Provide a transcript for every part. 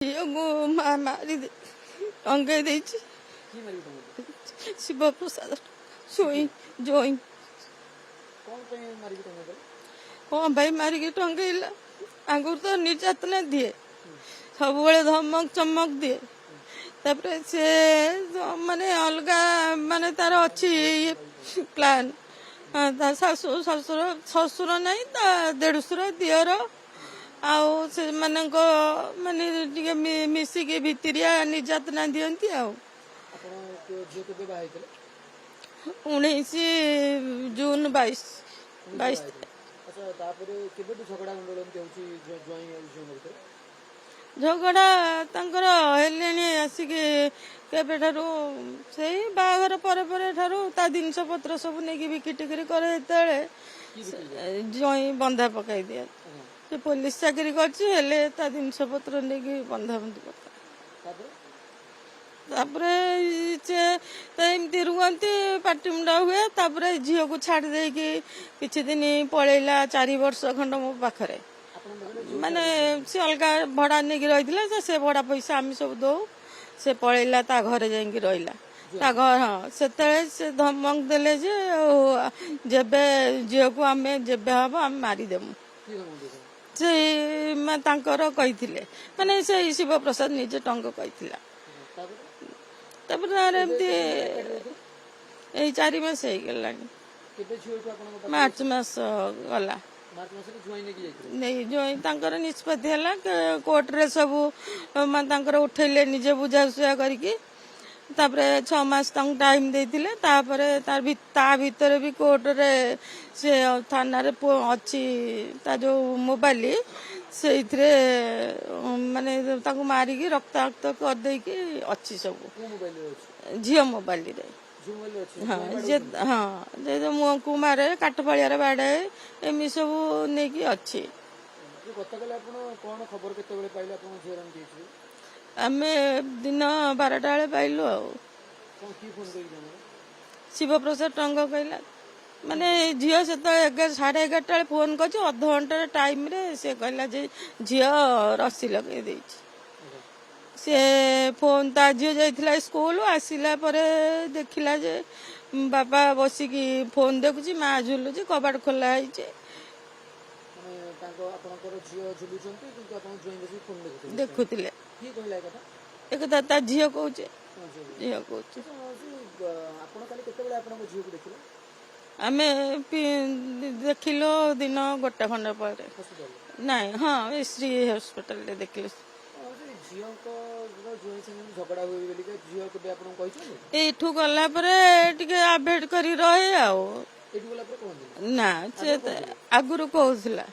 ଝିଅକୁ ମାରି ଟଙ୍ଗେଇ ଦେଇଛି। ଶିବ ପ୍ରସାଦ ଜୋଇଁ କଣ ପାଇଁ ମାରିକି ଟଙ୍ଗେଇଲା? ଆଗରୁ ତ ନିର୍ଯାତନା ଦିଏ, ସବୁବେଳେ ଧମକ ଚମକ ଦିଏ। ତାପରେ ସେ ମାନେ ଅଲଗା ମାନେ ତାର ଅଛି ପ୍ଲାନ। ତା ଶାଶୁ ଶ୍ୱଶୁର ନାହିଁ, ତା ଦେଢଶୁର ଦିଅର ଆଉ ସେମାନଙ୍କ ମାନେ ଟିକେ ମିଶିକି ଭିତରିଆ ନିର୍ଯାତନା ଦିଅନ୍ତି ଆଉ। 19 ଜୁନ 22। ଝଗଡ଼ା ତାଙ୍କର ହେଲେଣି ଆସିକି କେବେଠାରୁ, ସେଇ ବାହାଘର ପରେ ଠାରୁ ତା ଜିନିଷ ପତ୍ର ସବୁ ନେଇକି ବିକି ଟିକିରି କରେ। ଯେତେବେଳେ ଜଇଁ ବନ୍ଧା ପକାଇ ଦିଏ। ସେ ପୋଲିସ ଚାକିରି କରିଛି, ହେଲେ ତା ଜିନିଷ ପତ୍ର ନେଇକି ବନ୍ଧାବନ୍ଧି ପକାଏ। ତାପରେ ସେ ଏମିତି ରୁହନ୍ତି, ପାଟିମୁଣ୍ଡା ହୁଏ। ତାପରେ ଝିଅକୁ ଛାଡ଼ି ଦେଇକି କିଛି ଦିନ ପଳେଇଲା, 4 ବର୍ଷ ଖଣ୍ଡ ମୋ ପାଖରେ। ମାନେ ସେ ଅଲଗା ଭଡ଼ା ନେଇକି ରହିଥିଲା, ସେ ଭଡ଼ା ପଇସା ଆମେ ସବୁ ଦଉ। ସେ ପଳେଇଲା, ତା ଘରେ ଯାଇକି ରହିଲା। ତା ଘର ସେତେବେଳେ ସେ ଧମକ ଦେଲେ ଯେ ଯେବେ ଝିଅକୁ ଆମେ ଯେବେ ହବ ଆମେ ମାରିଦେବୁ। ସେଇ ତାଙ୍କର କହିଥିଲେ, ମାନେ ସେଇ ଶିବପ୍ରସାଦ ନିଜେ ଟଙ୍ଗ କହିଥିଲା। ତାପରେ ଏମିତି ଏଇ 4 ମାସ ହେଇଗଲାଣି। ମାର୍ଚ୍ଚ ମାସ ଗଲା ଜଇଁ ତାଙ୍କର ନିଷ୍ପତ୍ତି ହେଲା। କୋର୍ଟରେ ସବୁ ତାଙ୍କର ଉଠେଇଲେ, ନିଜେ ବୁଝାସୁଝା କରିକି। ତାପରେ 6 ମାସ ତାଙ୍କୁ ଟାଇମ ଦେଇଥିଲେ। ତାପରେ ତା ଭିତରେ ବି କୋର୍ଟରେ ସେ ଥାନାରେ ଅଛି ତା ଯୋଉ ମୋବାଇଲ, ସେଇଥିରେ ମାନେ ତାଙ୍କୁ ମାରିକି ରକ୍ତାକ୍ତ କରିଦେଇକି ଅଛି ସବୁ ଝିଅ ମୋବାଇଲରେ। ହଁ, ମୁହଁକୁ ମାରେ, କାଠ ଫଳିଆରେ ବାଡାଏ, ଏମିତି ସବୁ ନେଇକି ଅଛି। ଆମେ ଦିନ 12ଟା ବେଳେ ପାଇଲୁ ଆଉ। ଶିବପ୍ରସାଦ ଟଙ୍ଗ କହିଲା, ମାନେ ଝିଅ ସେତେବେଳେ 11:30 ବେଳେ ଫୋନ କରିଛି। ଅଧଘଣ୍ଟାର ଟାଇମରେ ସେ କହିଲା ଯେ ଝିଅ ରସି ଲଗେଇ ଦେଇଛି। ସେ ଫୋନ, ତା ଝିଅ ଯାଇଥିଲା ସ୍କୁଲ, ଆସିଲା ପରେ ଦେଖିଲା ଯେ ବାପା ବସିକି ଫୋନ ଦେଖୁଛି, ମା ଝୁଲୁଛି, କବାଟ ଖୋଲା ହେଇଛି। ଦେଖୁଥିଲେ ଏକଥା ତା ଝିଅ କହୁଛି। ଆମେ ଦେଖିଲୁ ଦିନ 1ଟା ଖଣ୍ଡେ ପରେ। ନାଇଁ, ହଁ, ଶ୍ରୀ ହସ୍ପିଟାଲରେ ଦେଖିଲୁ। ଏଇଠୁ ଗଲା ପରେ ଟିକେ ଆଭଏଡ କରି ରହେ ଆଉ। ନା, ସେ ଆଗରୁ କହୁଥିଲା,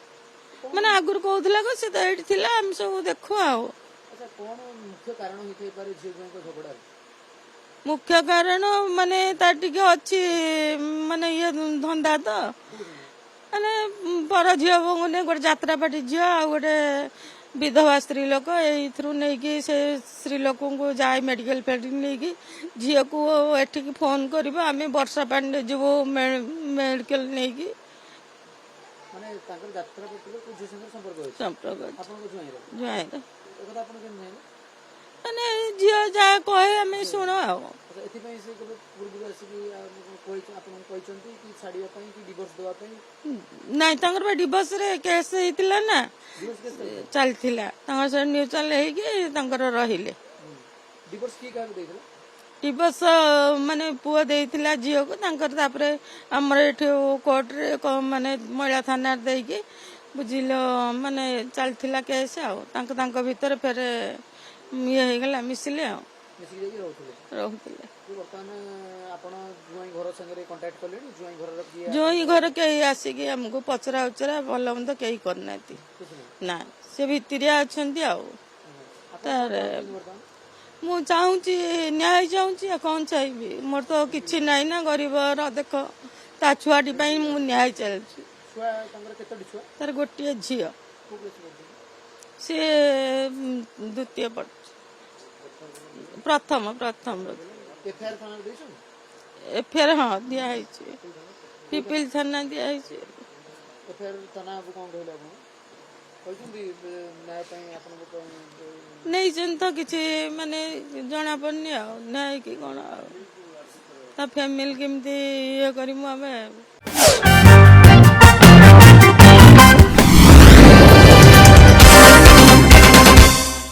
ମାନେ ଆଗରୁ କହୁଥିଲା କି ସେ ତ ଏଇଠି ଥିଲା, ଆମେ ସବୁ ଦେଖୁ ଆଉ। ମୁଖ୍ୟ କାରଣ ମାନେ ତାର ଟିକେ ଅଛି ମାନେ ଇଏ ଧନ୍ଦା ତ, ମାନେ ପର ଝିଅ ବୋହୂ ନେଇ, ଗୋଟେ ଯାତ୍ରାପାଟି ଝିଅ ଆଉ ଗୋଟେ ବିଧବା ସ୍ତ୍ରୀ ଲୋକ, ଏଇଥିରୁ ନେଇକି ସେ ସ୍ତ୍ରୀ ଲୋକଙ୍କୁ ଯାଏ ମେଡିକାଲ ନେଇକି। ଝିଅକୁ ଏଠିକି ଫୋନ କରିବ, ଆମେ ବର୍ଷା ପାଣିରେ ଯିବୁ ମେଡିକାଲ ନେଇକି। ସମ୍ପର୍କ ମାନେ ଝିଅ ଯାହା କହେ ଆମେ ଶୁଣ ଆଉ। ନାଇଁ, ତାଙ୍କର ବା ଡିଭୋର୍ସରେ କେସ୍ ହେଇଥିଲା ନା, ଚାଲିଥିଲା ତାଙ୍କର, ସେ ନ୍ୟୁଟ୍ରାଲ ହେଇକି ତାଙ୍କର ରହିଲେ। ଡିଭୋର୍ସ ମାନେ ପୁଅ ଦେଇଥିଲା ଝିଅକୁ, ତାଙ୍କର ତାପରେ ଆମର ଏଠି କୋର୍ଟରେ ମାନେ ମହିଳା ଥାନାରେ ଦେଇକି ବୁଝିଲ, ମାନେ ଚାଲିଥିଲା କେସ୍ ଆଉ। ତାଙ୍କ ଭିତରେ ଫେରେ ଇଏ ହେଇଗଲା, ମିଶିଲେ ଆଉ ରହୁଥିଲେ। ଜଇଁ ଘର କେହି ଆସିକି ଆମକୁ ପଚରା ଉଚରା ଭଲ ମନ୍ଦ କେହି କରିନାହାନ୍ତି। ନା, ସେ ଭିତରିଆ ଅଛନ୍ତି ଆଉ। ମୁଁ ଚାହୁଁଛି ନ୍ୟାୟ ଚାହୁଁଛି, ଆଉ କଣ ଚାହିଁବି? ମୋର ତ କିଛି ନାହିଁ ନା, ଗରିବର ଦେଖ, ତା ଛୁଆଟି ପାଇଁ ମୁଁ ନ୍ୟାୟ ଚାହୁଁଛି। ତାର ଗୋଟିଏ ଝିଅ, ସିଏ 2ତୀୟ ପଢୁଛି। ପ୍ରଥମ ଏଫଆଇଆର ହଁ ଦିଆ ହେଇଛି, ପିପିଲି ଥାନା ଦିଆ ହେଇଛି। ନେଇଛନ୍ତି ତ କିଛି ମାନେ ଜଣା ପଡୁନି ଆଉ ନ୍ୟାୟ କି କଣ ଆଉ ତା ଫ୍ୟାମିଲି କେମିତି ଇଏ କରିମୁ ଆମେ।